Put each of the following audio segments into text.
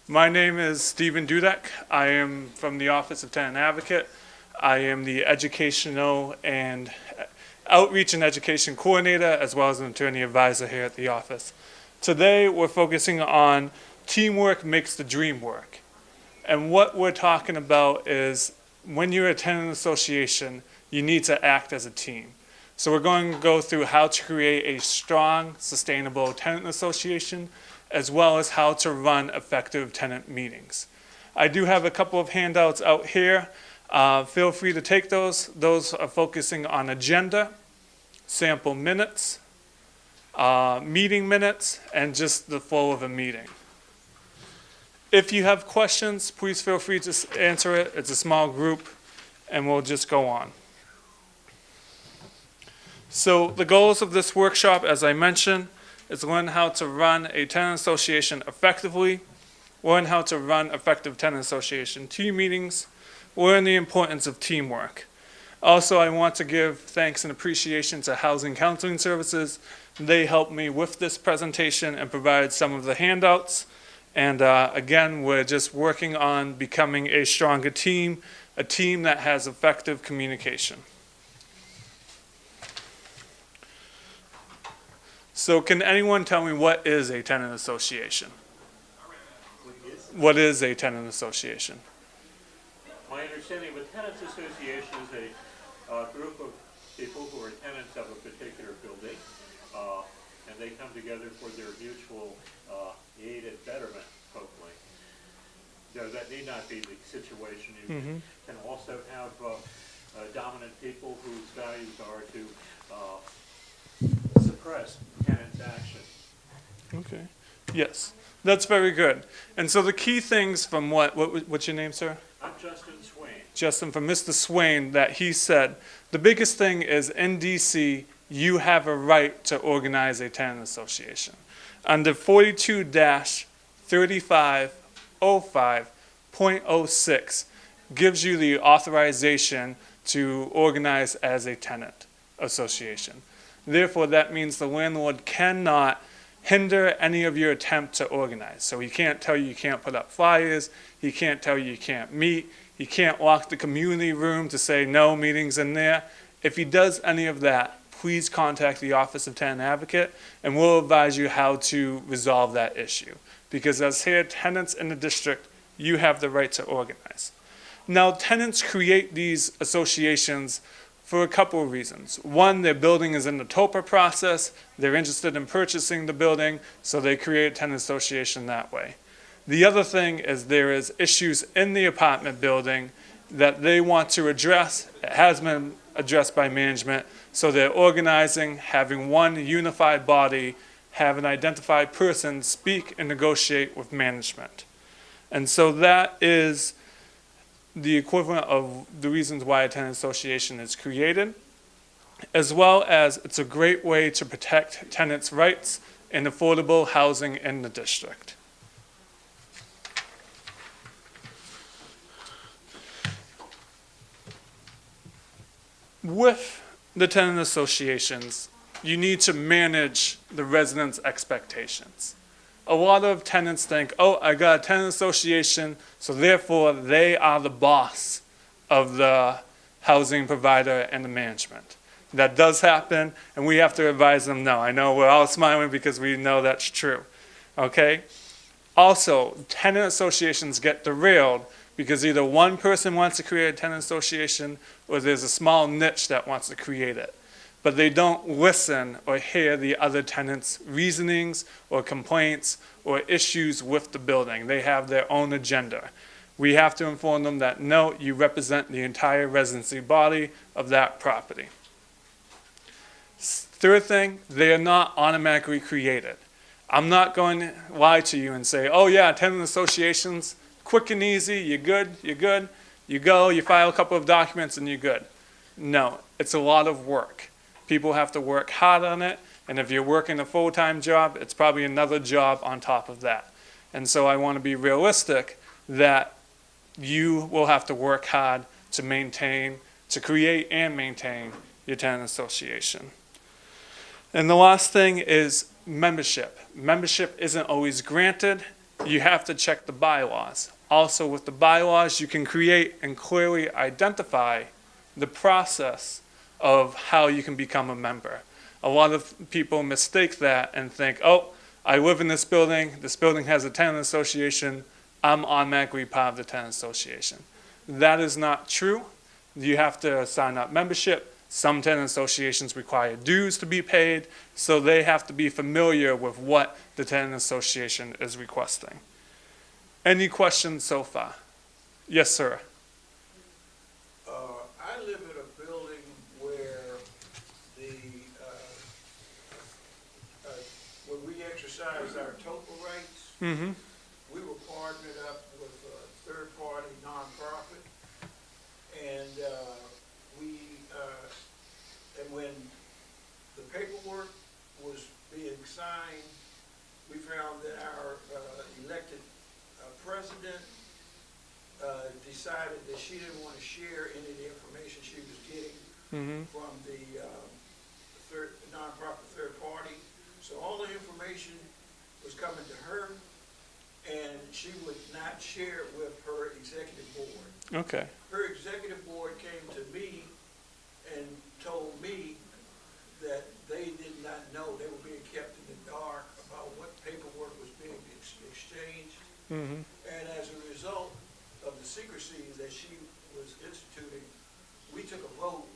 My name is Stephen Dudek. I am from the Office of Tenant Advocate. I am the Educational and Outreach and Education Coordinator, as well as an attorney advisor here at the office. Today, we're focusing on teamwork makes the dream work. And what we're talking about is when you're a tenant association, you need to act as a team. So we're going to go through how to create a strong, sustainable tenant association, as well as how to run effective tenant meetings. I do have a couple of handouts out here. Feel free to take those. Those are focusing on agenda, sample minutes, meeting minutes, and just the flow of a meeting. If you have questions, please feel free to answer it. It's a small group, and we'll just go on. So the goals of this workshop, as I mentioned, is learn how to run a tenant association effectively, learn how to run effective tenant association team meetings, learn the importance of teamwork. Also, I want to give thanks and appreciation to Housing Counseling Services. They helped me with this presentation and provided some of the handouts. And again, we're just working on becoming a stronger team, a team that has effective communication. So can anyone tell me what is a tenant association? What is a tenant association? My understanding of a tenants association is a group of people who are tenants of a particular building, and they come together for their mutual aid and betterment, hopefully. Though that need not be the situation. You can also have dominant people whose values are to suppress tenants' action. Okay. Yes, that's very good. And so the key things from what's your name, sir? I'm Justin Swain. Justin, from Mr. Swain, that he said, the biggest thing is in DC, you have a right to organize a tenant association. Under 42-3505.06 gives you the authorization to organize as a tenant association. Therefore, that means the landlord cannot hinder any of your attempt to organize. So he can't tell you can't put up flyers, he can't tell you can't meet, he can't lock the community room to say no meetings in there. If he does any of that, please contact the Office of Tenant Advocate and we'll advise you how to resolve that issue. Because as here, tenants in the district, you have the right to organize. Now, tenants create these associations for a couple of reasons. One, their building is in the TOPA process. They're interested in purchasing the building, so they create a tenant association that way. The other thing is there is issues in the apartment building that they want to address. It has been addressed by management, so they're organizing, having one unified body, have an identified person speak and negotiate with management. And so that is the equivalent of the reasons why a tenant association is created, as well as it's a great way to protect tenants' rights in affordable housing in the district. With the tenant associations, you need to manage the residents' expectations. A lot of tenants think, oh, I got a tenant association, so therefore they are the boss of the housing provider and the management. That does happen, and we have to advise them, no. I know we're all smiling because we know that's true, okay? Also, tenant associations get derailed because either one person wants to create a tenant association or there's a small niche that wants to create it. But they don't listen or hear the other tenants' reasonings or complaints or issues with the building. They have their own agenda. We have to inform them that, no, you represent the entire residency body of that property. Third thing, they are not automatically created. I'm not going to lie to you and say, oh yeah, tenant associations, quick and easy, you're good, you're good. You go, you file a couple of documents and you're good. No, it's a lot of work. People have to work hard on it, and if you're working a full-time job, it's probably another job on top of that. And so I want to be realistic that you will have to work hard to maintain, to create and maintain your tenant association. And the last thing is membership. Membership isn't always granted, you have to check the bylaws. Also, with the bylaws, you can create and clearly identify the process of how you can become a member. A lot of people mistake that and think, oh, I live in this building has a tenant association, I'm automatically part of the tenant association. That is not true. You have to sign up membership. Some tenant associations require dues to be paid, so they have to be familiar with what the tenant association is requesting. Any questions so far? Yes, sir. I live in a building where when we exercise our total rights, Mm-hmm. we were partnered up with a third-party nonprofit, and and when the paperwork was being signed, we found that our elected president decided that she didn't want to share any of the information she was getting from the nonprofit third party. So all the information was coming to her, and she would not share it with her executive board. Okay. Her executive board came to me and told me that they did not know, they were being kept in the dark about what paperwork was being exchanged. Mm-hmm. And as a result of the secrecy that she was instituting, we took a vote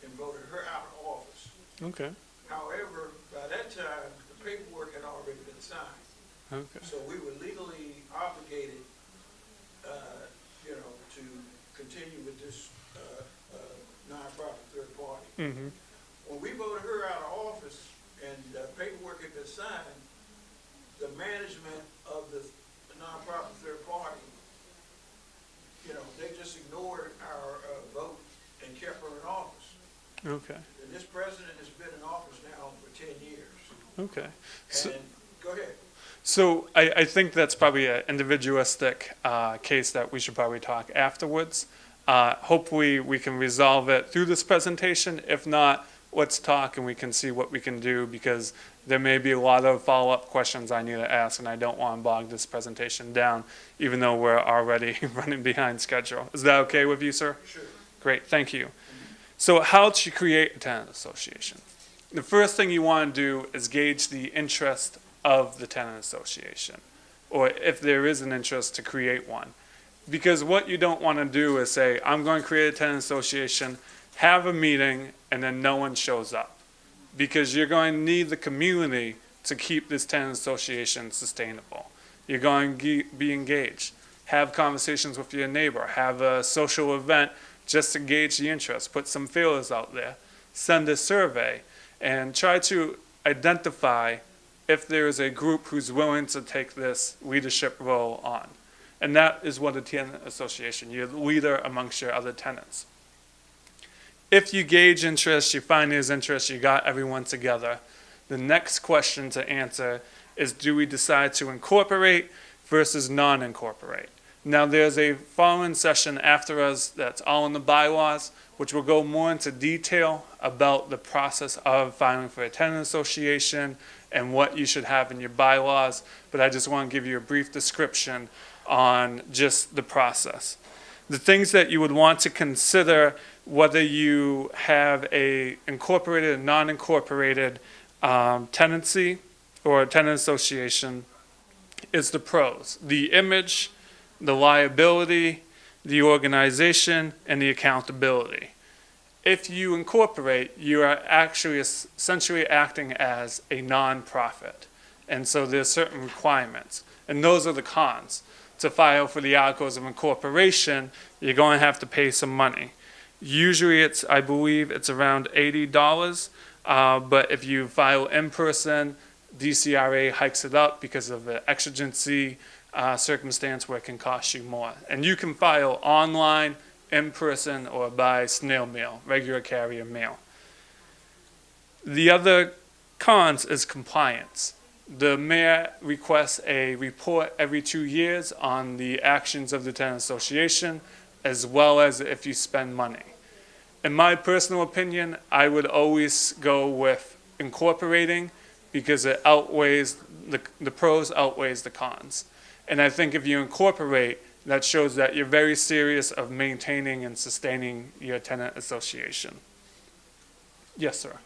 and voted her out of office. Okay. However, by that time, the paperwork had already been signed. Okay. So we were legally obligated, to continue with this nonprofit third party. Mm-hmm. When we voted her out of office and paperwork had been signed, the management of the nonprofit third party, they just ignored our vote and kept her in office. Okay. And this president has been in office now for 10 years. Okay. So, And, go ahead. So I think that's probably an individualistic case that we should probably talk afterwards. Hopefully we can resolve it through this presentation. If not, let's talk and we can see what we can do, because there may be a lot of follow-up questions I need to ask, and I don't want to bog this presentation down, even though we're already running behind schedule. Is that okay with you, sir? Sure. Great, thank you. So how to create a tenant association? The first thing you want to do is gauge the interest of the tenant association, or if there is an interest to create one. Because what you don't want to do is say, I'm going to create a tenant association, have a meeting, and then no one shows up. Because you're going to need the community to keep this tenant association sustainable. You're going to be engaged. Have conversations with your neighbor. Have a social event just to gauge the interest. Put some feelers out there. Send a survey. And try to identify if there is a group who's willing to take this leadership role on. And that is what a tenant association, you're the leader amongst your other tenants. If you gauge interest, you find there's interest, you got everyone together, the next question to answer is, do we decide to incorporate versus non-incorporate? Now there's a following session after us that's all in the bylaws, which will go more into detail about the process of filing for a tenant association and what you should have in your bylaws, but I just want to give you a brief description on just the process. The things that you would want to consider, whether you have a incorporated and non-incorporated tenancy or a tenant association, is the pros: the image, the liability, the organization, and the accountability. If you incorporate, you are actually essentially acting as a nonprofit. And so there's certain requirements. And those are the cons. To file for the articles of incorporation, you're going to have to pay some money. Usually I believe it's around $80, but if you file in person, DCRA hikes it up because of the exigency circumstance where it can cost you more. And you can file online, in person, or by snail mail, regular carrier mail. The other cons is compliance. The mayor requests a report every 2 years on the actions of the tenant association, as well as if you spend money. In my personal opinion, I would always go with incorporating, because it outweighs the pros outweighs the cons. And I think if you incorporate, that shows that you're very serious of maintaining and sustaining your tenant association. Yes, sir.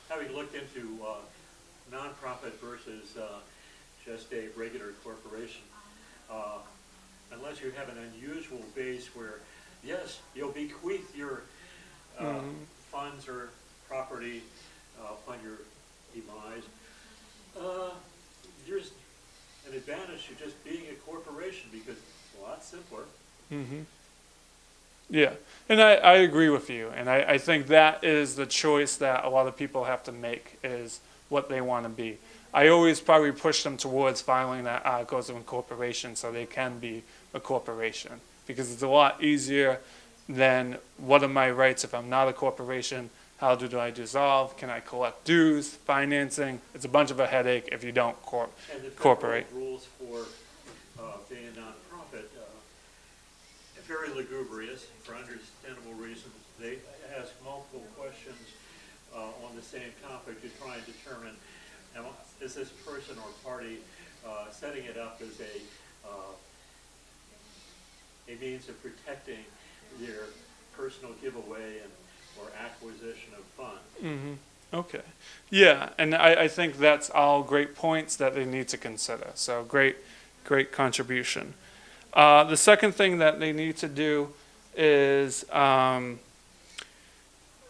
Having looked into nonprofit versus just a regular corporation, unless you have an unusual base where, yes, you'll bequeath your funds or property upon your demise, there's an advantage to just being a corporation because it's a lot simpler. Yeah, and I agree with you, and I think that is the choice that a lot of people have to make, is what they want to be. I always probably push them towards filing that articles of incorporation so they can be a corporation, because it's a lot easier than what are my rights if I'm not a corporation, how do I dissolve, can I collect dues, financing. It's a bunch of a headache if you don't And the incorporate. federal rules for being a nonprofit, very lugubrious for understandable reasons. They ask multiple questions on the same topic to try and determine, is this person or party setting it up as a means of protecting their personal giveaway or acquisition of funds. Okay. Yeah, and I think that's all great points that they need to consider. So great contribution. The second thing that they need to do is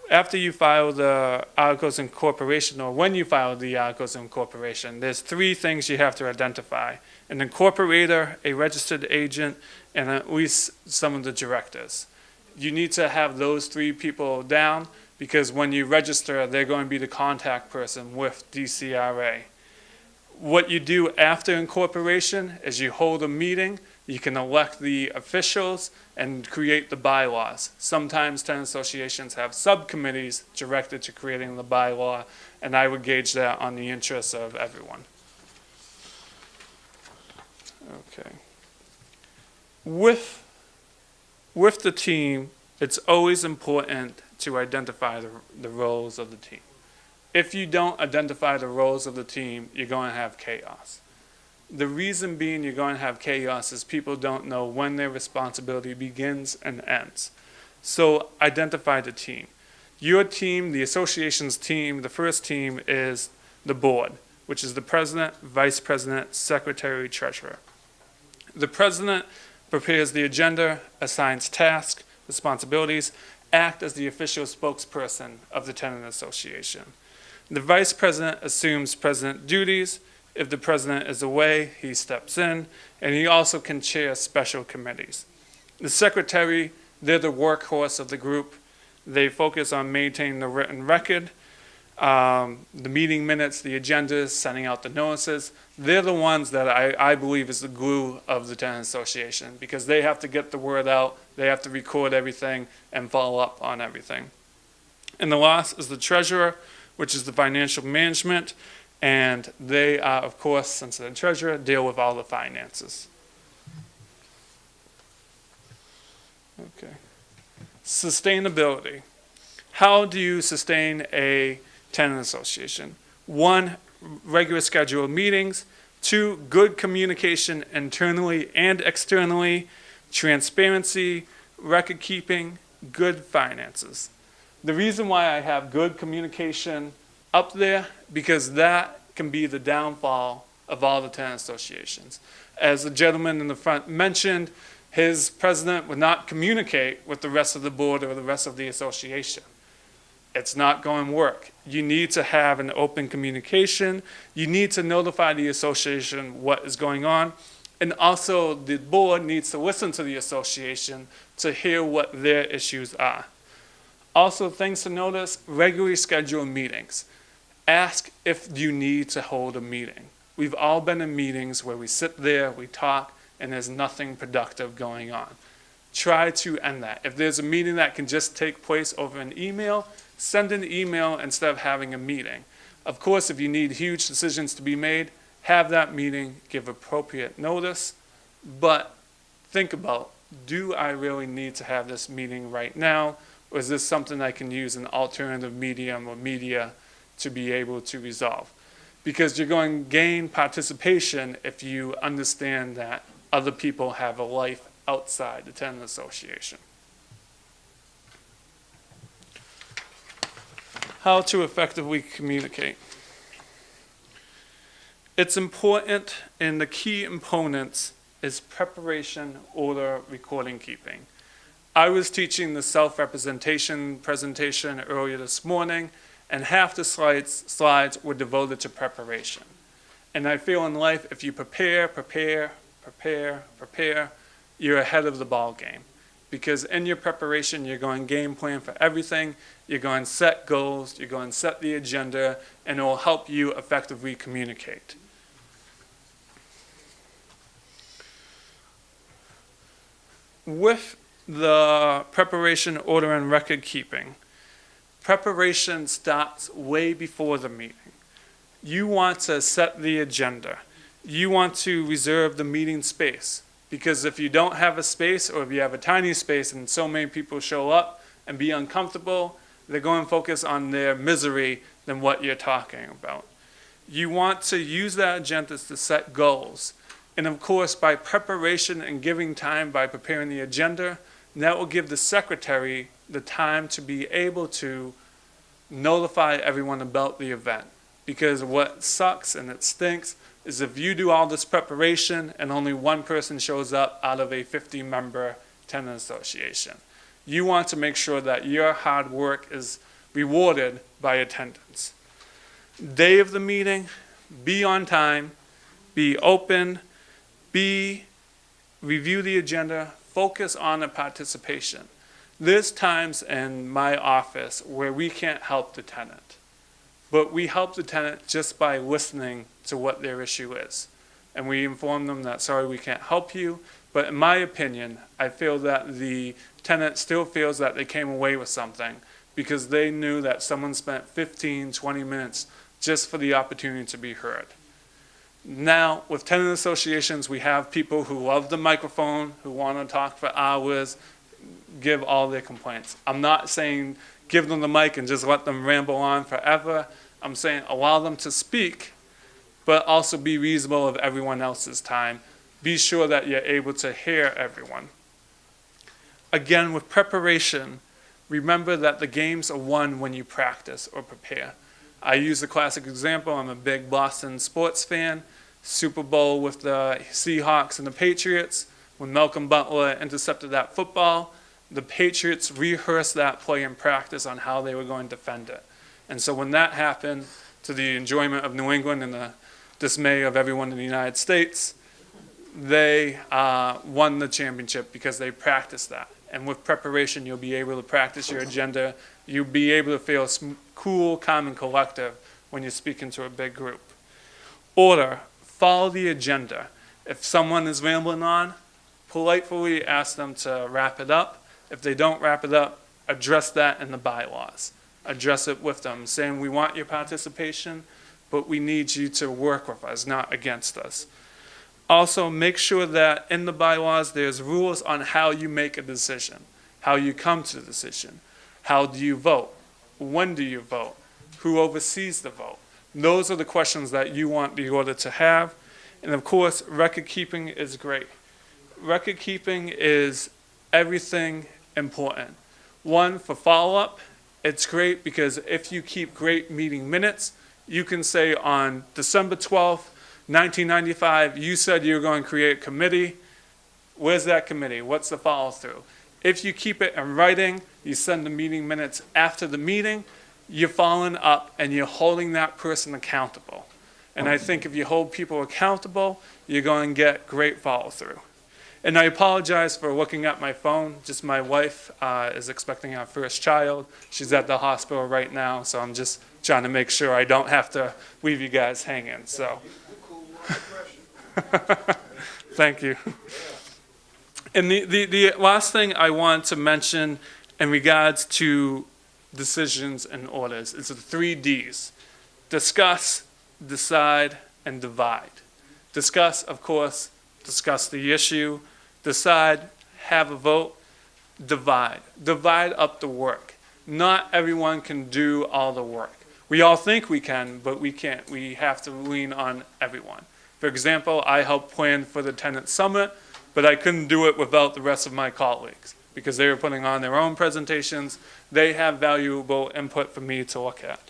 after you file the articles of incorporation, or when you file the articles of incorporation, there's three things you have to identify: an incorporator, a registered agent, and at least some of the directors. You need to have those three people down, because when you register, they're going to be the contact person with DCRA. What you do after incorporation is you hold a meeting, you can elect the officials and create the bylaws. Sometimes tenant associations have subcommittees directed to creating the bylaw, and I would gauge that on the interests of everyone. Okay. With the team, it's always important to identify the roles of the team. If you don't identify the roles of the team, you're going to have chaos. The reason being you're going to have chaos is people don't know when their responsibility begins and ends. So identify the team. Your team, the association's team, the first team is the board, which is the president, vice president, secretary, treasurer. The president prepares the agenda, assigns tasks, responsibilities, act as the official spokesperson of the tenant association. The vice president assumes president duties. If the president is away, he steps in, and he also can chair special committees. The secretary, they're the workhorse of the group. They focus on maintaining the written record, the meeting minutes, the agendas, sending out the notices. They're the ones that I believe is the glue of the tenant association, because they have to get the word out, they have to record everything and follow up on everything. And the last is the treasurer, which is the financial management, and they are, of course, since they're the treasurer, deal with all the finances. Okay. Sustainability. How do you sustain a tenant association? 1, regular scheduled meetings. 2, good communication internally and externally. Transparency, record keeping, good finances. The reason why I have good communication up there, because that can be the downfall of all the tenant associations. As the gentleman in the front mentioned, his president would not communicate with the rest of the board or the rest of the association. It's not going to work. You need to have an open communication. You need to notify the association what is going on. And also the board needs to listen to the association to hear what their issues are. Also, things to notice: regularly scheduled meetings. Ask if you need to hold a meeting. We've all been in meetings where we sit there, we talk, and there's nothing productive going on. Try to end that. If there's a meeting that can just take place over an email, send an email instead of having a meeting. Of course, if you need huge decisions to be made, have that meeting, give appropriate notice, but think about, do I really need to have this meeting right now, or is this something I can use an alternative medium or media to be able to resolve? because you're going to gain participation if you understand that other people have a life outside the tenant association. How to effectively communicate. It's important, and the key components is preparation, order, recording keeping. I was teaching the self-representation presentation earlier this morning, and half the slides were devoted to preparation. And I feel in life, if you prepare, you're ahead of the ball game. Because in your preparation, you're going to game plan for everything, you're going to set goals, you're going to set the agenda, and it will help you effectively communicate. With the preparation, order, and record keeping, preparation starts way before the meeting. You want to set the agenda. You want to reserve the meeting space. Because if you don't have a space, or if you have a tiny space and so many people show up and be uncomfortable, they're going to focus on their misery than what you're talking about. You want to use that agenda to set goals. And of course, by preparation and giving time by preparing the agenda, that will give the secretary the time to be able to notify everyone about the event. Because what sucks and it stinks is if you do all this preparation and only one person shows up out of a 50-member tenant association. You want to make sure that your hard work is rewarded by attendance. Day of the meeting, be on time, be open, review the agenda, focus on the participation. There's times in my office where we can't help the tenant, but we help the tenant just by listening to what their issue is. And we inform them that, sorry, we can't help you, but in my opinion, I feel that the tenant still feels that they came away with something because they knew that someone spent 15, 20 minutes just for the opportunity to be heard. Now, with tenant associations, we have people who love the microphone, who want to talk for hours, give all their complaints. I'm not saying give them the mic and just let them ramble on forever. I'm saying allow them to speak, but also be reasonable of everyone else's time. Be sure that you're able to hear everyone. Again, with preparation, remember that the games are won when you practice or prepare. I use a classic example. I'm a big Boston sports fan. Super Bowl with the Seahawks and the Patriots. When Malcolm Butler intercepted that football, the Patriots rehearsed that play in practice on how they were going to defend it. And so when that happened, to the enjoyment of New England and the dismay of everyone in the United States, they won the championship because they practiced that. And with preparation, you'll be able to practice your agenda. You'll be able to feel cool, calm, and collective when you're speaking to a big group. Order, follow the agenda. If someone is rambling on, politely ask them to wrap it up. If they don't wrap it up, address that in the bylaws. Address it with them, saying we want your participation, but we need you to work with us, not against us. Also, make sure that in the bylaws there's rules on how you make a decision, how you come to the decision, how do you vote, when do you vote, who oversees the vote. Those are the questions that you want the order to have. And of course, record keeping is great. Record keeping is everything important. One, for follow-up, it's great because if you keep great meeting minutes, you can say on December 12th, 1995, you said you were going to create a committee. Where's that committee? What's the follow-through? If you keep it in writing, you send the meeting minutes after the meeting, you're following up and you're holding that person accountable. And I think if you hold people accountable, you're going to get great follow-through. And I apologize for looking at my phone. Just my wife is expecting our first child. She's at the hospital right now, so I'm just trying to make sure I don't have to leave you guys hanging. So, thank you. And the last thing I want to mention in regards to decisions and orders is the 3 Ds. Discuss, decide, and divide. Discuss, of course, discuss the issue. Decide, have a vote. Divide. Divide up the work. Not everyone can do all the work. We all think we can, but we can't. We have to lean on everyone. For example, I helped plan for the tenant summit, but I couldn't do it without the rest of my colleagues because they were putting on their own presentations. They have valuable input for me to look at.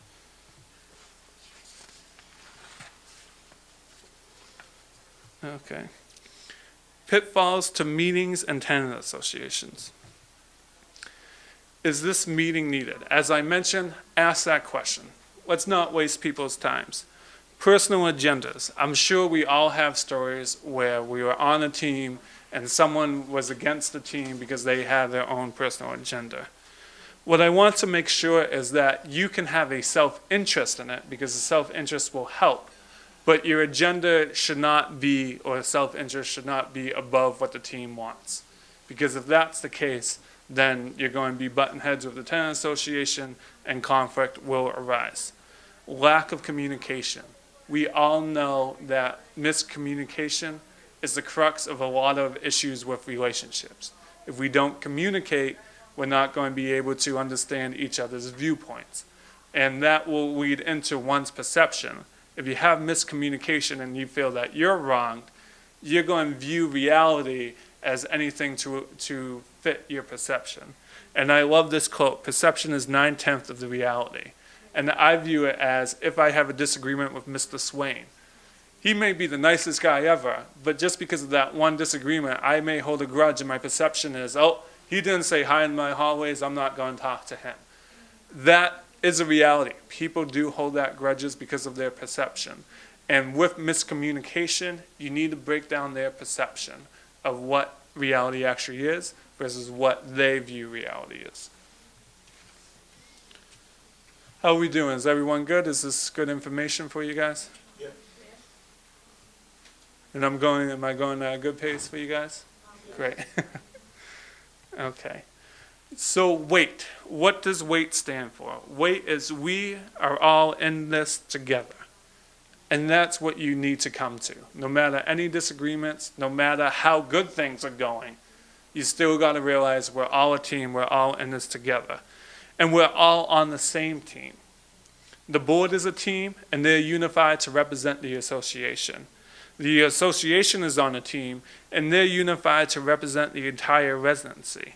Okay. Pitfalls to meetings and tenant associations. Is this meeting needed? As I mentioned, ask that question. Let's not waste people's times. Personal agendas. I'm sure we all have stories where we were on a team and someone was against the team because they had their own personal agenda. What I want to make sure is that you can have a self-interest in it because the self-interest will help. But your agenda should not be, or self-interest should not be above what the team wants. Because if that's the case, then you're going to be butting heads with the tenant association and conflict will arise. Lack of communication. We all know that miscommunication is the crux of a lot of issues with relationships. If we don't communicate, we're not going to be able to understand each other's viewpoints. And that will lead into one's perception. If you have miscommunication and you feel that you're wronged, you're going to view reality as anything to fit your perception. And I love this quote, perception is 9/10 of the reality. And I view it as if I have a disagreement with Mr. Swain. He may be the nicest guy ever, but just because of that one disagreement, I may hold a grudge and my perception is, oh, he didn't say hi in my hallways, I'm not going to talk to him. That is a reality. People do hold that grudges because of their perception. And with miscommunication, you need to break down their perception of what reality actually is versus what they view reality is. How are we doing? Is everyone good? Is this good information for you guys? Yep. And am I going at a good pace for you guys? Great. Okay. So WAIT. What does WAIT stand for? WAIT is we are all in this together. And that's what you need to come to. No matter any disagreements, no matter how good things are going, you still got to realize we're all a team, we're all in this together. And we're all on the same team. The board is a team, and they're unified to represent the association. The association is on a team, and they're unified to represent the entire residency.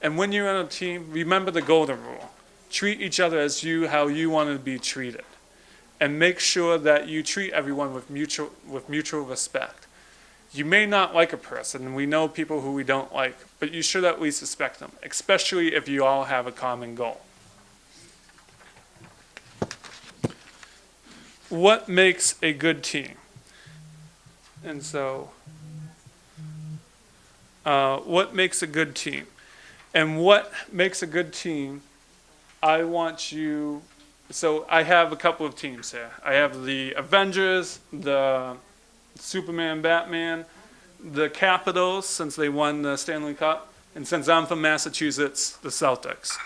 And when you're on a team, remember the golden rule. Treat each other as how you want to be treated. And make sure that you treat everyone with mutual respect. You may not like a person, and we know people who we don't like, but you should at least respect them, especially if you all have a common goal. What makes a good team? And so, what makes a good team? And what makes a good team, I want you, so I have a couple of teams here. I have the Avengers, the Superman, Batman, the Capitals, since they won the Stanley Cup, and since I'm from Massachusetts, the Celtics.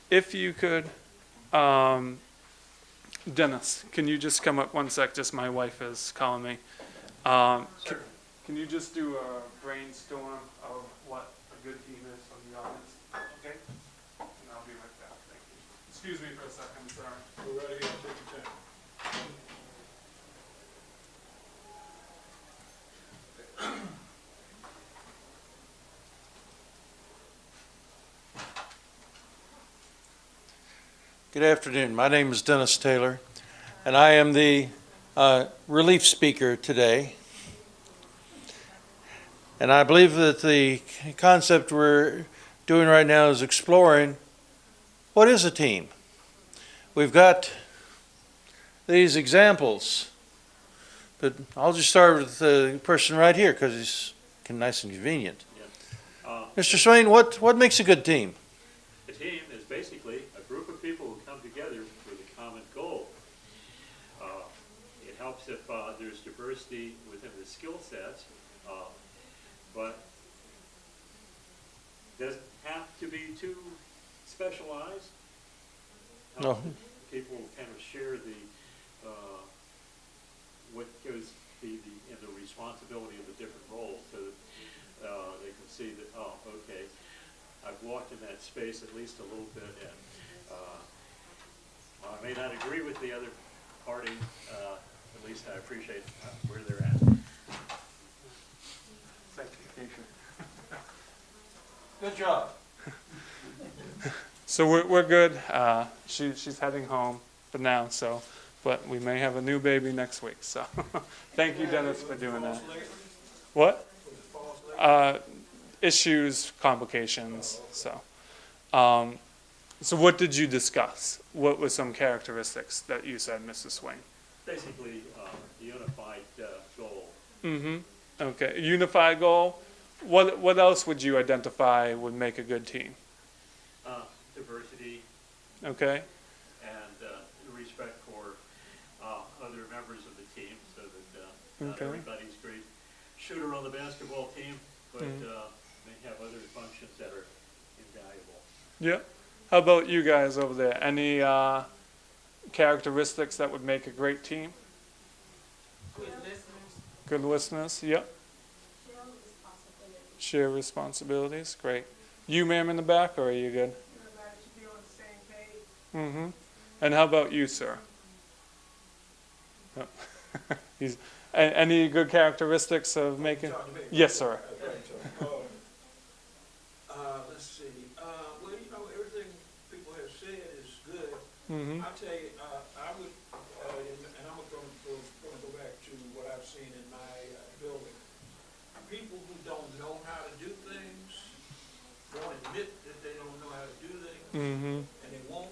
If you could, Dennis, can you just come up one sec? Just my wife is calling me. Can you just do a brainstorm of what a good team is from the audience? Okay? And I'll be right back. Thank you. Excuse me for a second, sorry. We're ready to take your time. Good afternoon. My name is Dennis Taylor, and I am the relief speaker today. And I believe that the concept we're doing right now is exploring what is a team. We've got these examples, but I'll just start with the person right here because he's nice and convenient. Mr. Swain, what makes a good team? A team is basically a group of people who come together with a common goal. It helps if there's diversity within the skill sets, but doesn't have to be too specialized. No. People kind of share the what goes in the responsibility of the different roles, so that they can see that, oh, okay, I've walked in that space at least a little bit, and I may not agree with the other party, at least I appreciate where they're at. Thank you. Good job. So we're good. She's heading home for now, so, but we may have a new baby next week, so. Thank you, Dennis, for doing that. False labor? What? Was it false labor? Issues, complications, so. So what did you discuss? What were some characteristics that you said, Mrs. Swain? Basically, unified goal. Mm-hmm. Okay, unified goal. What else would you identify would make a good team? Diversity Okay, and respect for other members of the team, so that not Okay. everybody's great shooter on the basketball team, but may have other functions that are invaluable. yeah. How about you guys over there? Any characteristics that would make a great team? Good listeners. Good listeners, yep. Share responsibility. Share responsibilities, great. You, ma'am, in the back, or are you good? Everybody should be on the same page. Mm-hmm. And how about you, sir? Oh. Any good characteristics of making? Talking to me? Yes, sir. Okay, so, let's see, well, you know, everything people have said is good. Mm-hmm. I'll tell you, I would, and I'm gonna go back to what I've seen in my building. People who don't know how to do things, won't admit that they don't know how to do things, Mm-hmm. and they won't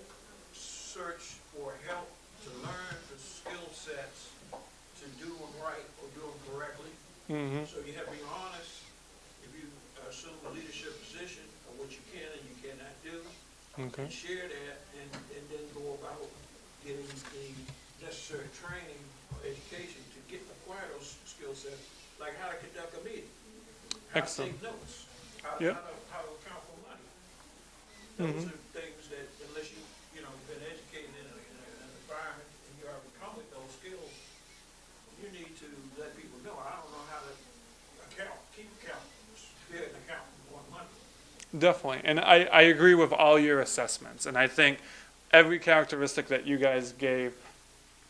search for help to learn the skill sets to do them right or do them correctly. Mm-hmm. So you have to be honest, if you assume a leadership position, of what you can and you cannot do, Okay. and share that, and then go about getting the necessary training or education to acquire those skill sets, like how to conduct a meeting, how to Excellent. take notes, Yep. how to account for money. Mhm. Those are things that, unless you know, been educated in an environment and you are come with those skills, you need to let people know, I don't know how to keep account, be an accountant for money. Definitely. And I agree with all your assessments. And I think every characteristic that you guys gave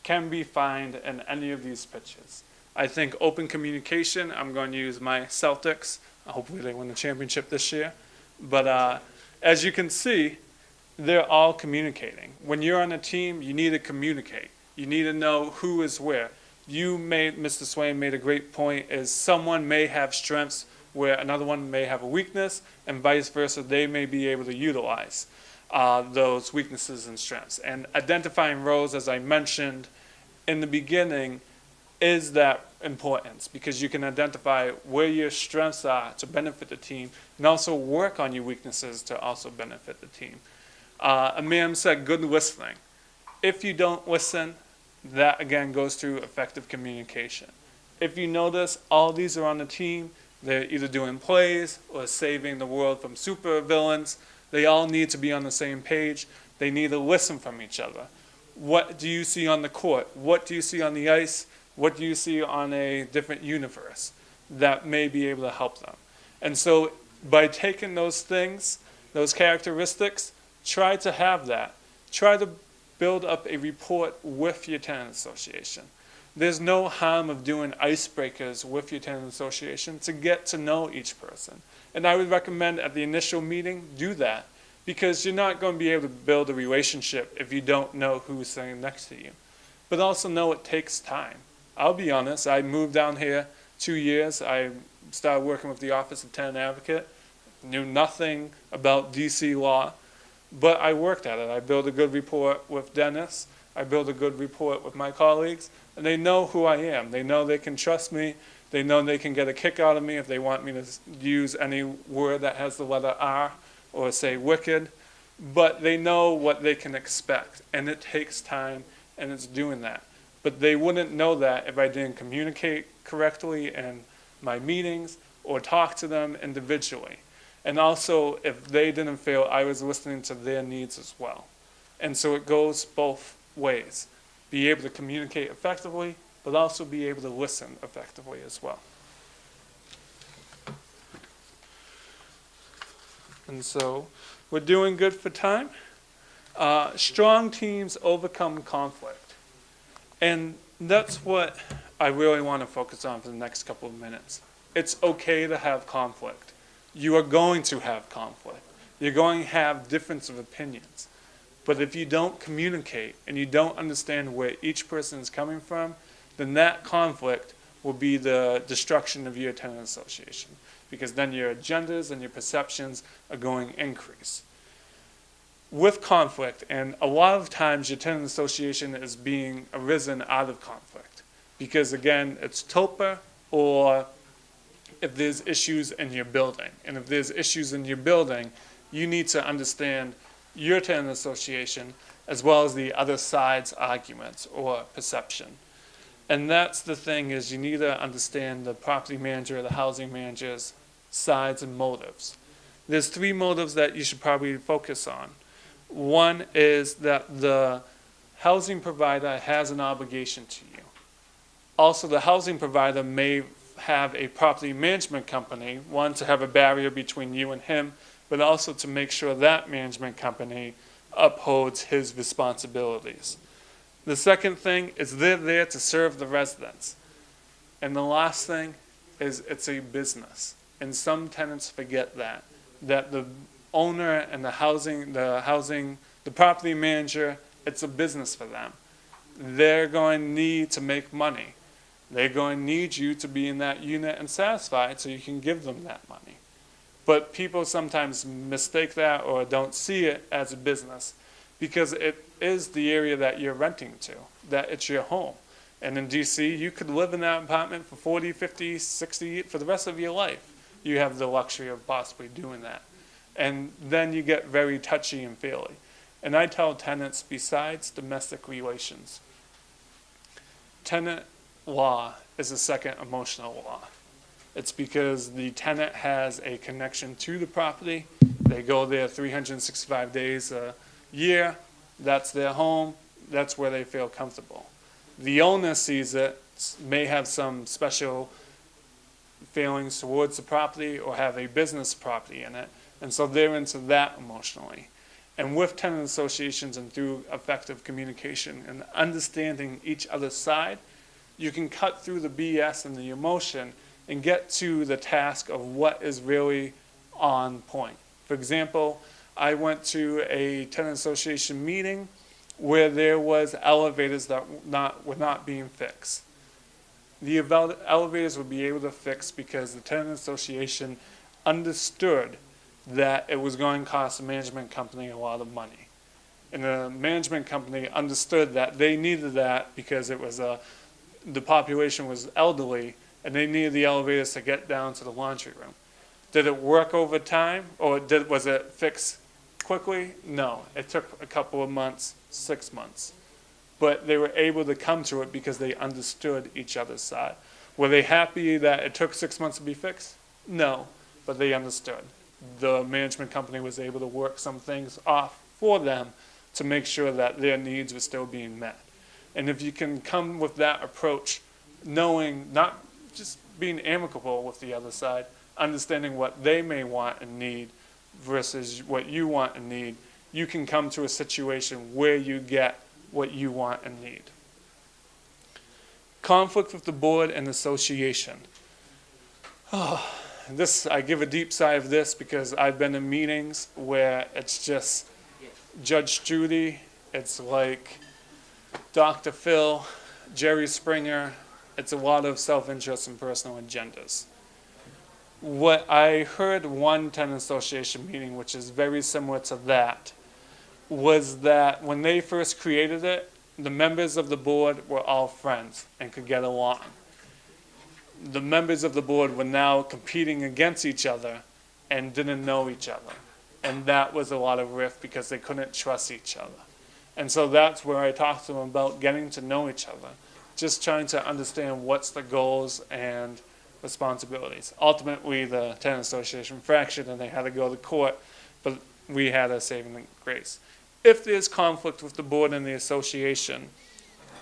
can be found in any of these pitches. I think open communication, I'm going to use my Celtics. Hopefully they win the championship this year. But as you can see, they're all communicating. When you're on a team, you need to communicate. You need to know who is where. Mr. Swain made a great point, is someone may have strengths where another one may have a weakness, and vice versa, they may be able to utilize those weaknesses and strengths. And identifying roles, as I mentioned in the beginning, is that importance, because you can identify where your strengths are to benefit the team, and also work on your weaknesses to also benefit the team. A ma'am said good listening. If you don't listen, that again goes through effective communication. If you notice, all these are on the team. They're either doing plays or saving the world from super villains. They all need to be on the same page. They need to listen from each other. What do you see on the court? What do you see on the ice? What do you see on a different universe that may be able to help them? And so by taking those things, those characteristics, try to have that. Try to build up a report with your tenant association. There's no harm of doing icebreakers with your tenant association to get to know each person. And I would recommend at the initial meeting, do that, because you're not going to be able to build a relationship if you don't know who's sitting next to you. But also know it takes time. I'll be honest, I moved down here 2 years. I started working with the Office of Tenant Advocate, knew nothing about DC law, but I worked at it. I built a good rapport with Dennis. I built a good rapport with my colleagues, and they know who I am. They know they can trust me. They know they can get a kick out of me if they want me to use any word that has the letter R or say wicked, but they know what they can expect, and it takes time, and it's doing that. But they wouldn't know that if I didn't communicate correctly in my meetings or talk to them individually. And also, if they didn't feel I was listening to their needs as well. And so it goes both ways. Be able to communicate effectively, but also be able to listen effectively as well. And so we're doing good for time. Strong teams overcome conflict. And that's what I really want to focus on for the next couple of minutes. It's okay to have conflict. You are going to have conflict. You're going to have difference of opinions. But if you don't communicate and you don't understand where each person is coming from, then that conflict will be the destruction of your tenant association. Because then your agendas and your perceptions are going to increase. With conflict, and a lot of times your tenant association is being arisen out of conflict. Because again, it's TOPA, or if there's issues in your building. And if there's issues in your building, you need to understand your tenant association as well as the other side's arguments or perception. And that's the thing, is you need to understand the property manager, the housing manager's sides and motives. There's 3 motives that you should probably focus on. One is that the housing provider has an obligation to you. Also, the housing provider may have a property management company, one, to have a barrier between you and him, but also to make sure that management company upholds his responsibilities. The second thing is they're there to serve the residents. And the last thing is it's a business. And some tenants forget that the owner and the property manager, it's a business for them. They're going to need to make money. They're going to need you to be in that unit and satisfied so you can give them that money. But people sometimes mistake that or don't see it as a business because it is the area that you're renting to, that it's your home. And in DC, you could live in that apartment for 40, 50, 60, for the rest of your life. You have the luxury of possibly doing that. And then you get very touchy and feely. And I tell tenants, besides domestic relations, tenant law is a second emotional law. It's because the tenant has a connection to the property. They go there 365 days a year. That's their home. That's where they feel comfortable. The owner sees it, may have some special feelings towards the property or have a business property in it. And so they're into that emotionally. And with tenant associations and through effective communication and understanding each other's side, you can cut through the BS and the emotion and get to the task of what is really on point. For example, I went to a tenant association meeting where there was elevators that were not being fixed. The elevators would be able to fix because the tenant association understood that it was going to cost the management company a lot of money. And the management company understood that they needed that because it was the population was elderly and they needed the elevators to get down to the laundry room. Did it work over time, or was it fixed quickly? No, it took a couple of months, 6 months. But they were able to come to it because they understood each other's side. Were they happy that it took 6 months to be fixed? No, but they understood. The management company was able to work some things off for them to make sure that their needs were still being met. And if you can come with that approach, knowing, not just being amicable with the other side, understanding what they may want and need versus what you want and need, you can come to a situation where you get what you want and need. Conflict with the board and association. I give a deep sigh of this because I've been in meetings where it's just Judge Judy, it's like Dr. Phil, Jerry Springer. It's a lot of self-interest and personal agendas. What I heard one tenant association meeting, which is very similar to that, was that when they first created it, the members of the board were all friends and could get along. The members of the board were now competing against each other and didn't know each other. And that was a lot of rift because they couldn't trust each other. And so that's where I talked to them about getting to know each other, just trying to understand what's the goals and responsibilities. Ultimately, the tenant association fractured and they had to go to court, but we had a saving grace. If there's conflict with the board and the association,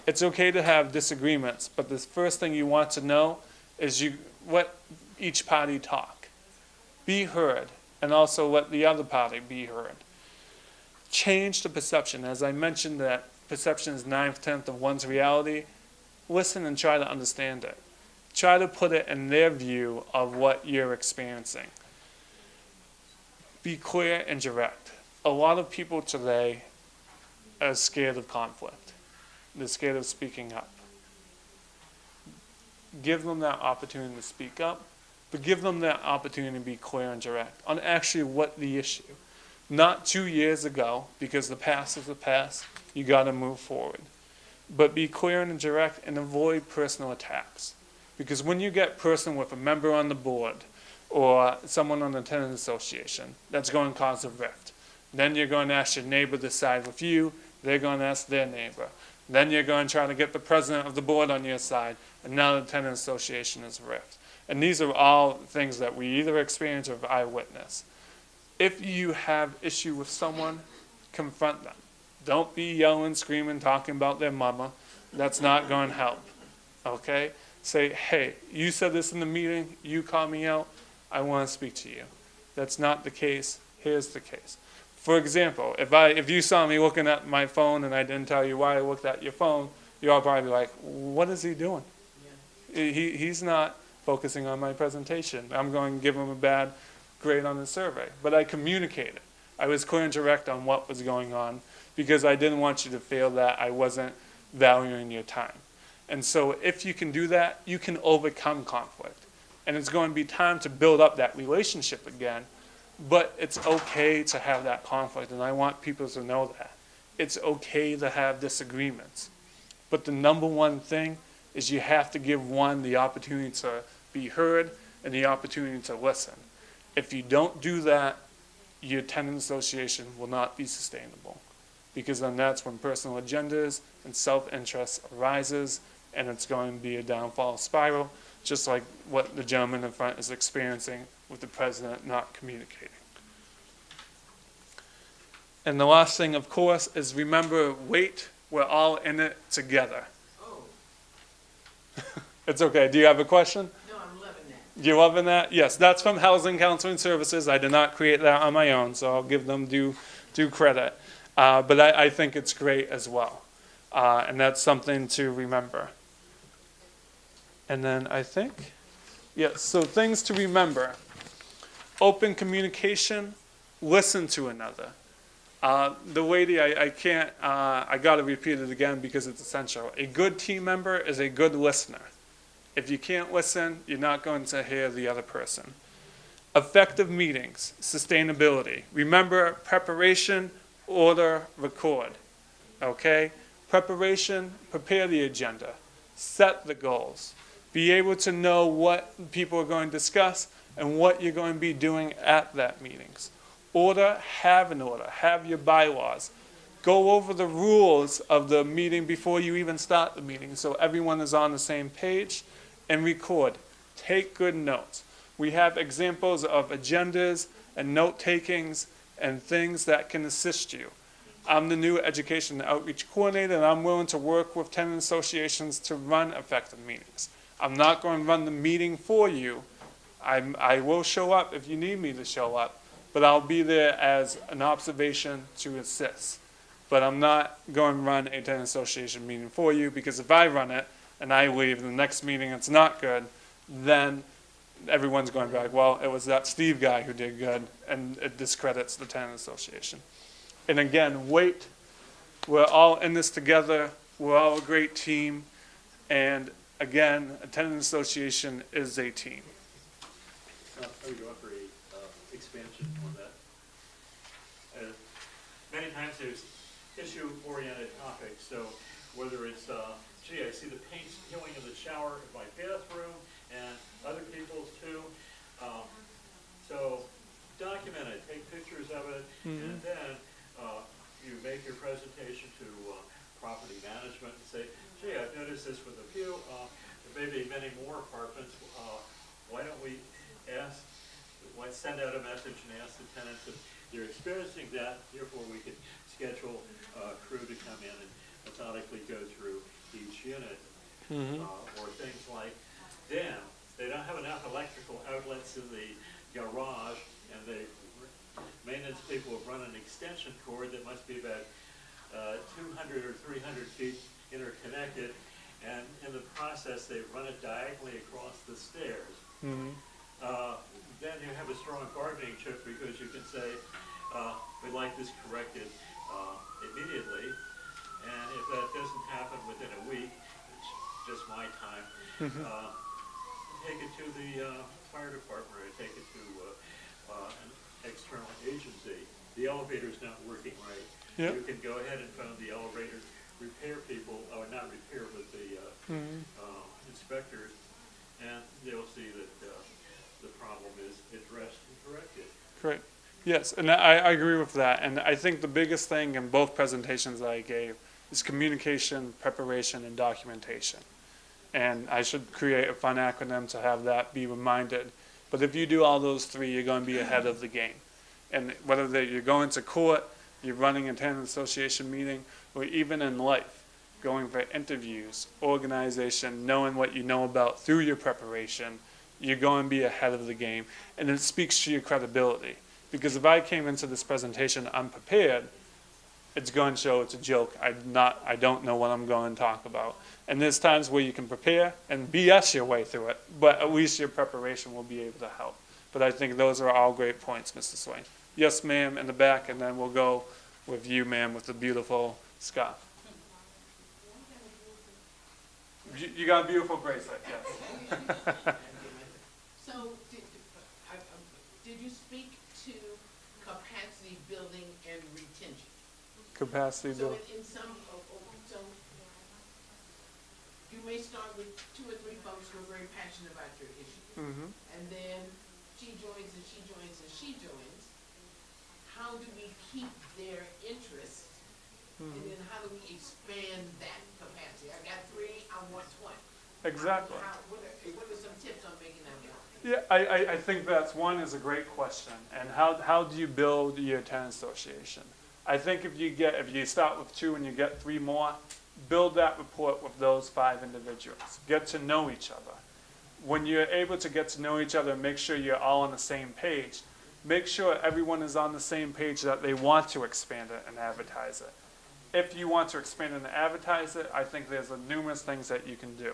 it's okay to have disagreements, but the first thing you want to know is let each party talk. Be heard, and also let the other party be heard. change the perception. As I mentioned, that perception is 9/10 of one's reality. Listen and try to understand it. Try to put it in their view of what you're experiencing. Be clear and direct. A lot of people today are scared of conflict. They're scared of speaking up. Give them that opportunity to speak up, but give them that opportunity to be clear and direct on actually what the issue. Not 2 years ago, because the past is the past, you got to move forward. But be clear and direct and avoid personal attacks. Because when you get personal with a member on the board or someone on the tenant association, that's going to cause a rift. Then you're going to ask your neighbor to side with you, they're going to ask their neighbor. Then you're going to try to get the president of the board on your side, and now the tenant association is a rift. And these are all things that we either experience or eyewitness. If you have issue with someone, confront them. Don't be yelling, screaming, talking about their mama. That's not going to help. Okay? Say, hey, you said this in the meeting, you called me out, I want to speak to you. That's not the case. Here's the case. For example, if you saw me looking at my phone and I didn't tell you why I looked at your phone, you're all probably like, what is he doing? He's not focusing on my presentation. I'm going to give him a bad grade on the survey. But I communicated. I was clear and direct on what was going on because I didn't want you to feel that I wasn't valuing your time. And so if you can do that, you can overcome conflict. And it's going to be time to build up that relationship again. But it's okay to have that conflict, and I want people to know that. It's okay to have disagreements. But the number one thing is you have to give one the opportunity to be heard and the opportunity to listen. If you don't do that, your tenant association will not be sustainable. Because then that's when personal agendas and self-interest arises, and it's going to be a downfall spiral, just like what the gentleman in front is experiencing with the president not communicating. And the last thing, of course, is remember, wait, we're all in it together. Oh, It's okay. Do you have a question? no, I'm loving that. You loving that? Yes, that's from Housing Counseling Services. I did not create that on my own, so I'll give them due credit. But I think it's great as well. And that's something to remember. And then I think, yes, so things to remember. Open communication, listen to another. The lady, I can't, I got to repeat it again because it's essential. A good team member is a good listener. If you can't listen, you're not going to hear the other person. Effective meetings, sustainability. Remember, preparation, order, record. Okay? Preparation, prepare the agenda. Set the goals. Be able to know what people are going to discuss and what you're going to be doing at that meetings. Order, have an order. Have your bylaws. Go over the rules of the meeting before you even start the meeting so everyone is on the same page. And record. Take good notes. We have examples of agendas and note takings and things that can assist you. I'm the new education and outreach coordinator, and I'm willing to work with tenant associations to run effective meetings. I'm not going to run the meeting for you. I will show up if you need me to show up, but I'll be there as an observation to assist. But I'm not going to run a tenant association meeting for you, because if I run it and I leave, the next meeting it's not good, then everyone's going to be like, well, it was that Steve guy who did good, and it discredits the tenant association. And again, wait. We're all in this together. We're all a great team. And again, a tenant association is a team. I would offer a expansion on that. Many times there's issue-oriented topics, so whether it's, gee, I see the paint peeling in the shower in my bathroom, and other people's too. So document it, take pictures of it, and then you make your presentation to property management and say, gee, I've noticed this with a few, there may be many more apartments. Why don't we send out a message and ask the tenants if they're experiencing that, therefore we could schedule a crew to come in and methodically go through each unit. Or things like, they don't have enough electrical outlets in the garage, and maintenance people have run an extension cord that must be about 200 or 300 feet interconnected, and in the process, they run it diagonally across the stairs. Then you have a strong bargaining chip because you can say, we'd like this corrected immediately, and if that doesn't happen within a week, it's just my time, take it to the fire department or take it to an external agency. The elevator's not working right. Yep. You can go ahead and phone the elevator repair people, or not repair, but the inspectors, and they'll see that the problem is addressed and corrected. Great. Yes, and I agree with that. And I think the biggest thing in both presentations that I gave is communication, preparation, and documentation. And I should create a fun acronym to have that be reminded. But if you do all those three, you're going to be ahead of the game. And whether you're going to court, you're running a tenant association meeting, or even in life, going for interviews, organization, knowing what you know about through your preparation, you're going to be ahead of the game. And it speaks to your credibility. Because if I came into this presentation unprepared, it's going to show it's a joke. I don't know what I'm going to talk about. And there's times where you can prepare and BS your way through it, but at least your preparation will be able to help. But I think those are all great points, Mr. Swain. Yes, ma'am, in the back, and then we'll go with you, ma'am, with the beautiful scarf. You got a beautiful bracelet, yes. So, did you speak to capacity building and retention? Capacity So building. in some, so you may start with 2 or 3 folks who are very passionate about your issue. And then she joins and she joins and she joins. How do we keep their interest? And then how do we expand that capacity? I got 3, I want 20. Exactly. What are some tips on making that work? Yeah, I think that's one is a great question. And how do you build your tenant association? I think if you start with 2 and you get 3 more, build that rapport with those 5 individuals. Get to know each other. When you're able to get to know each other, make sure you're all on the same page. Make sure everyone is on the same page that they want to expand it and advertise it. If you want to expand it and advertise it, I think there's numerous things that you can do.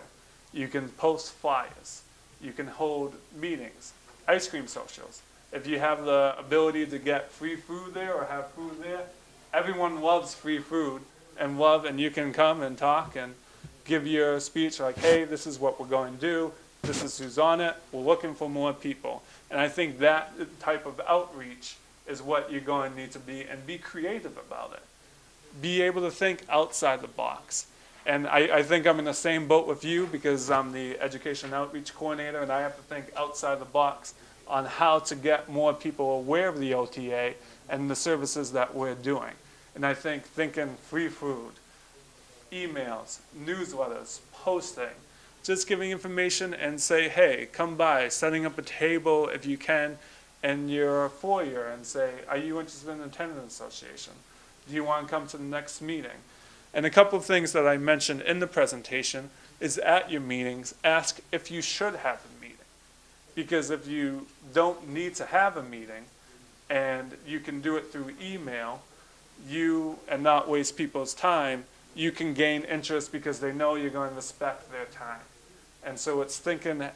You can post flyers. You can hold meetings, ice cream socials. If you have the ability to get free food there or have food there, everyone loves free food and you can come and talk and give your speech like, hey, this is what we're going to do. This is who's on it. We're looking for more people. And I think that type of outreach is what you're going to need to be, and be creative about it. Be able to think outside the box. And I think I'm in the same boat with you because I'm the education outreach coordinator and I have to think outside the box on how to get more people aware of the OTA and the services that we're doing. And I think thinking free food, emails, newsletters, posting, just giving information and say, hey, come by, setting up a table if you can in your foyer and say, are you interested in a tenant association? Do you want to come to the next meeting? And a couple of things that I mentioned in the presentation is at your meetings, ask if you should have a meeting. Because if you don't need to have a meeting and you can do it through email, and not waste people's time, you can gain interest because they know you're going to respect their time. And so it's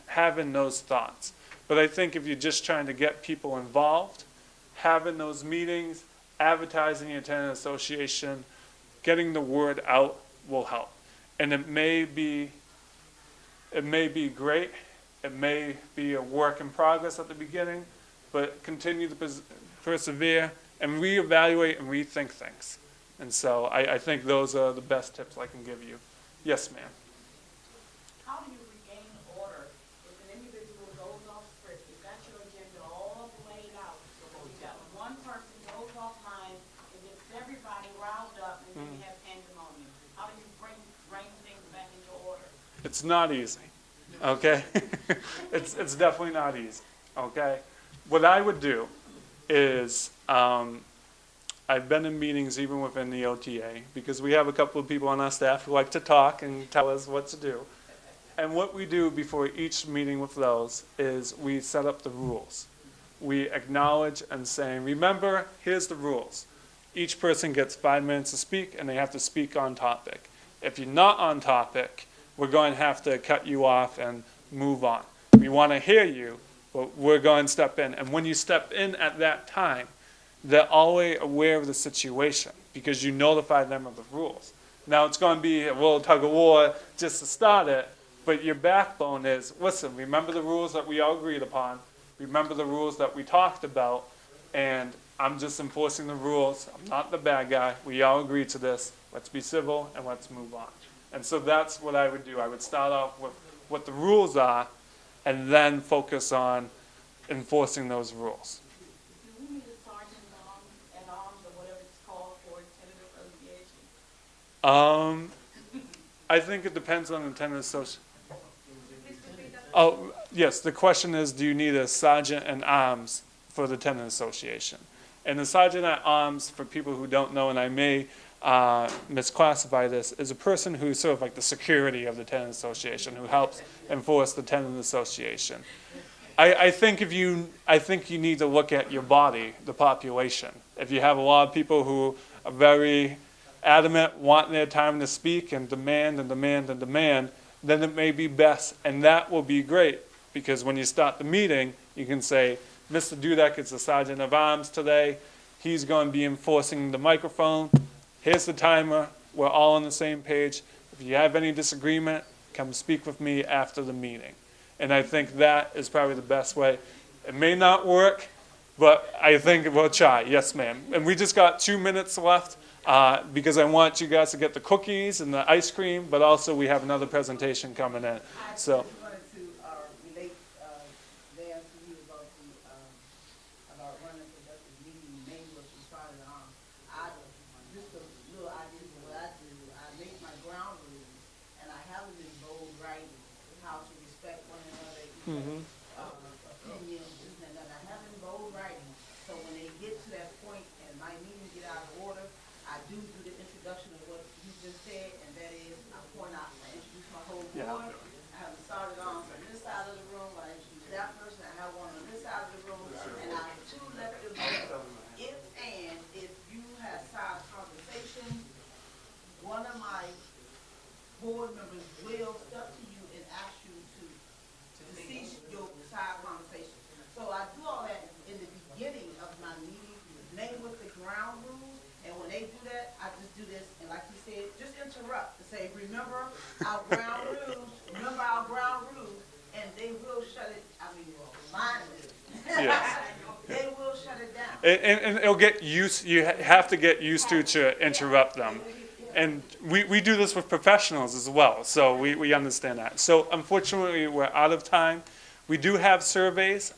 having those thoughts. But I think if you're just trying to get people involved, having those meetings, advertising your tenant association, getting the word out will help. And it may be great, it may be a work in progress at the beginning, but continue to persevere and reevaluate and rethink things. And so I think those are the best tips I can give you. Yes, ma'am. How do you regain order if an individual goes off script? You've got your agenda all laid out. You've got one person goes offline and gets everybody riled up and then you have pandemonium. How do you bring things back into order? It's not easy, okay? It's definitely not easy, okay? What I would do is, I've been in meetings even within the OTA because we have a couple of people on our staff who like to talk and tell us what to do. And what we do before each meeting with those is we set up the rules. we acknowledge and saying, remember, here's the rules. Each person gets 5 minutes to speak, and they have to speak on topic. If you're not on topic, we're going to have to cut you off and move on. We want to hear you, but we're going to step in. And when you step in at that time, they're always aware of the situation because you notify them of the rules. Now it's going to be a little tug of war just to start it, but your backbone is, listen, remember the rules that we all agreed upon, remember the rules that we talked about, and I'm just enforcing the rules. I'm not the bad guy. We all agreed to this. Let's be civil and let's move on. And so that's what I would do. I would start off with what the rules are and then focus on enforcing those rules. Do we need a sergeant at arms or whatever it's called for a tenant association? I think it depends on the tenant association. Oh, yes, the question is, do you need a sergeant at arms for the tenant association? And the sergeant at arms, for people who don't know, and I may misclassify this, is a person who's sort of like the security of the tenant association, who helps enforce the tenant association. I think you need to look at your body, the population. If you have a lot of people who are very adamant, want their time to speak and demand and demand and demand, then it may be best, and that will be great, because when you start the meeting, you can say, Mr. Dudek is the sergeant of arms today. He's going to be enforcing the microphone. Here's the timer. We're all on the same page. If you have any disagreement, come speak with me after the meeting. And I think that is probably the best way. It may not work, but I think we'll try. Yes, ma'am. And we just got 2 minutes left because I want you guys to get the cookies and the ice cream, but also we have another presentation coming in. So. I just wanted to relate, Dan, to you about running a productive meeting, maybe what you started on. Just a little idea of what I do. I make my ground rules, and I have it in bold writing, how to respect one another, opinions, this and that. I have it in bold writing, so when they get to that point and my meeting get out of order, I do the introduction of what you just said, and that is, I point out, I introduce my whole board. Yeah. I have it started on from this side of the room, I introduce that person, I have one on this side of the room, and I have two let them know. If you have side conversations, one of my board members will step to you and ask you to cease your side conversation. So I do all that in the beginning of my meeting, name with the ground rules, and when they do that, I just do this, and like you said, just interrupt to say, remember our ground rules, and they will shut it, mine will. Yes. They will shut it down. And it'll get used, you have to get used to interrupt them. And we do this with professionals as well, so we understand that. So unfortunately, we're out of time. We do have surveys.